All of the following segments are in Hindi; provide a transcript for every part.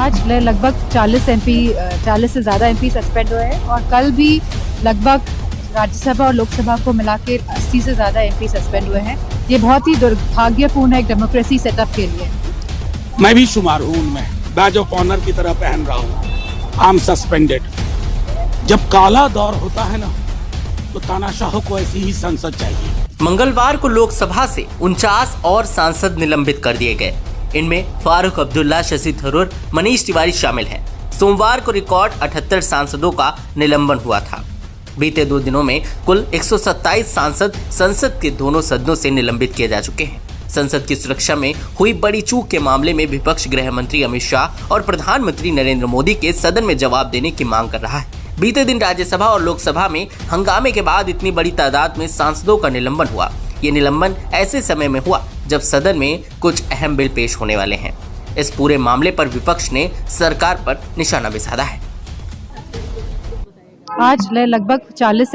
आज लगभग 40 से ज़्यादा एमपी सस्पेंड हुए हैं और कल भी लगभग राज्यसभा और लोकसभा को मिला के 80 से ज़्यादा एमपी सस्पेंड हुए हैं। ये बहुत ही दुर्भाग्यपूर्ण है एक डेमोक्रेसी सेटअप के लिए। मैं भी शुमार हूँ उनमें, बैज ऑफ ऑनर की तरह पहन रहा हूँ। I am suspended. जब काला दौर होता है ना, तो तानाशाह को ऐसी ही संसद चाहिए। मंगलवार को लोकसभा से 49 और सांसद निलंबित कर दिए गए। इनमें फारूक अब्दुल्ला, शशि थरूर, मनीष तिवारी शामिल हैं। सोमवार को रिकॉर्ड 78 सांसदों का निलंबन हुआ था। बीते 2 दिनों में कुल 127 सांसद संसद के दोनों सदनों से निलंबित किए जा चुके हैं। संसद की सुरक्षा में हुई बड़ी चूक के मामले में विपक्ष गृह मंत्री अमित शाह और प्रधानमंत्री नरेंद्र मोदी के सदन में जवाब देने की मांग कर रहा है। बीते दिन राज्यसभा और लोकसभा में हंगामे के बाद इतनी बड़ी तादाद में सांसदों का निलंबन हुआ। ये निलंबन ऐसे समय में हुआ जब सदन में कुछ अहम बिल पेश होने वाले हैं। इस पूरे मामले पर विपक्ष ने सरकार पर निशाना भी साधा है। आज लगभग 40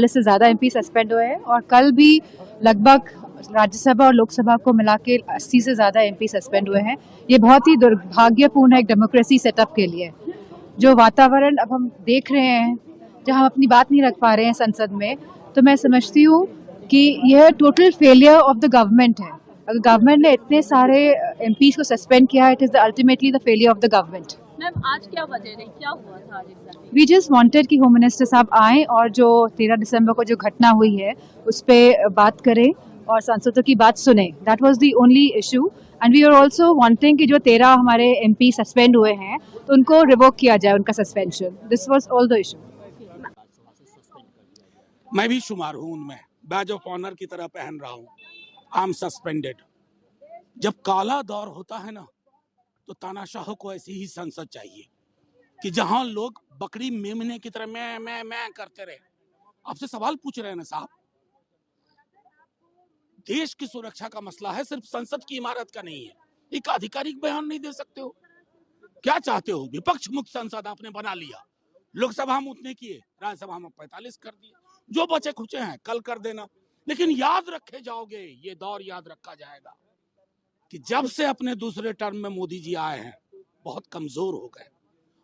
से ज़्यादा एमपी सस्पेंड हुए हैं और कल भी लगभग राज्यसभा और लोकसभा को मिला के 80 से ज़्यादा एमपी सस्पेंड हुए हैं। ये बहुत ही दुर्भाग्यपूर्ण है एक डेमोक्रेसी सेटअप के लिए। जो वातावरण अब हम देख रहे हैं, जहां हम अपनी बात नहीं रख पा रहे हैं संसद में, तो मैं समझती हूँ कि यह total failure of the government है। अगर गवर्नमेंट ने इतने सारे एमपीज को सस्पेंड किया है, it is ultimately the failure of the government. Ma'am, आज क्या वजह रही, क्या हुआ था आज एग्जैक्टली? वी जस्ट वांटेड कि होम मिनिस्टर साहब आए और जो 13 दिसंबर को जो घटना हुई है उस पर बात करें और सांसदों की बात सुने। That was the only issue and we are also wanting कि जो 13 हमारे एमपी सस्पेंड हुए हैं तो उनको रिवोक किया जाए उनका suspension. This was all the issue. मैं भी शुमार हूँ उनमें, बैज ऑफ ऑनर की तरह पहन रहा हूँ। I am suspended. जब काला दौर होता है ना, तो तानाशाह को ऐसी ही संसद चाहिए कि जहां लोग बकरी मेमने की तरह मैं करते रहे। आपसे सवाल पूछ रहे हैं ना साहब, देश की सुरक्षा का मसला है, सिर्फ संसद की इमारत का नहीं है। एक आधिकारिक बयान नहीं दे सकते हो? क्या चाहते हो? विपक्ष मुक्त संसद आपने बना लिया, लोकसभा में उतने किए, राज्यसभा में 45 कर दिए। जो बचे खुचे हैं कल कर देना, लेकिन याद रखे जाओगे, ये दौर याद रखा जाएगा कि जब से अपने दूसरे टर्म में मोदी जी आए हैं, बहुत कमजोर हो गए।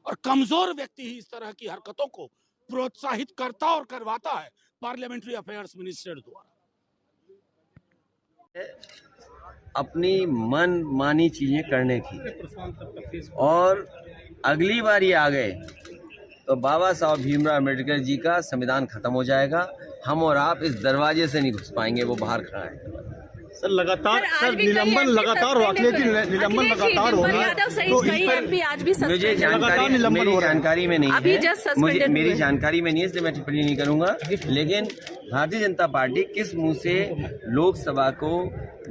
और कमजोर व्यक्ति ही इस तरह की हरकतों को प्रोत्साहित करता और करवाता है पार्लियामेंट्री अफेयर्स मिनिस्टर द्वारा। अपनी मन मानी चीजें करने की, और अगली बार ये आ गए तो बाबा साहब भीमराव अम्बेडकर जी का संविधान खत्म हो जाएगा। हम और आप इस दरवाजे से नहीं घुस पाएंगे, वो बाहर खड़ा है। सर लगातार निलंबन लगातार निलंबन लगातार हो रहा है, तो इस पर मुझे जानकारी में नहीं है, मेरी जानकारी में नहीं है, इसलिए मैं टिप्पणी नहीं करूंगा। लेकिन भारतीय जनता पार्टी किस मुंह से लोकसभा को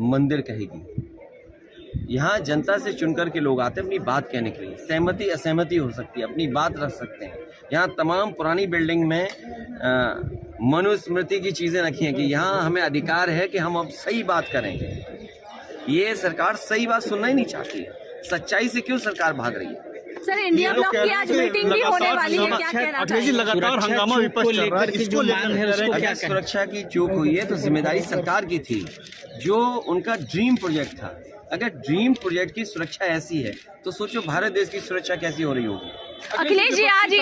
मंदिर कहेगी? यहाँ जनता से चुनकर के लोग आते हैं अपनी बात कहने के लिए। सहमति असहमति हो सकती है, अपनी बात रख सकते हैं। यहाँ तमाम पुरानी बिल्डिंग में मनुस्मृति की चीज़ें रखी हैं कि यहाँ हमें अधिकार है कि हम अब सही बात करें। ये सरकार सही बात सुनना ही नहीं चाहती है। सच्चाई से क्यों सरकार भाग रही है? सर, इंडिया ब्लॉक की आज मीटिंग भी होने वाली है, क्या कहना चाहिए? लगातार हंगामा विपक्ष चल रहा है, इसको लेकर अगर सुरक्षा की चूक हुई है तो जिम्मेदारी सरकार की थी। जो उनका ड्रीम प्रोजेक्ट था, अगर ड्रीम प्रोजेक्ट की सुरक्षा ऐसी है तो सोचो भारत देश की सुरक्षा कैसी हो रही होगी। अखिलेश जी आज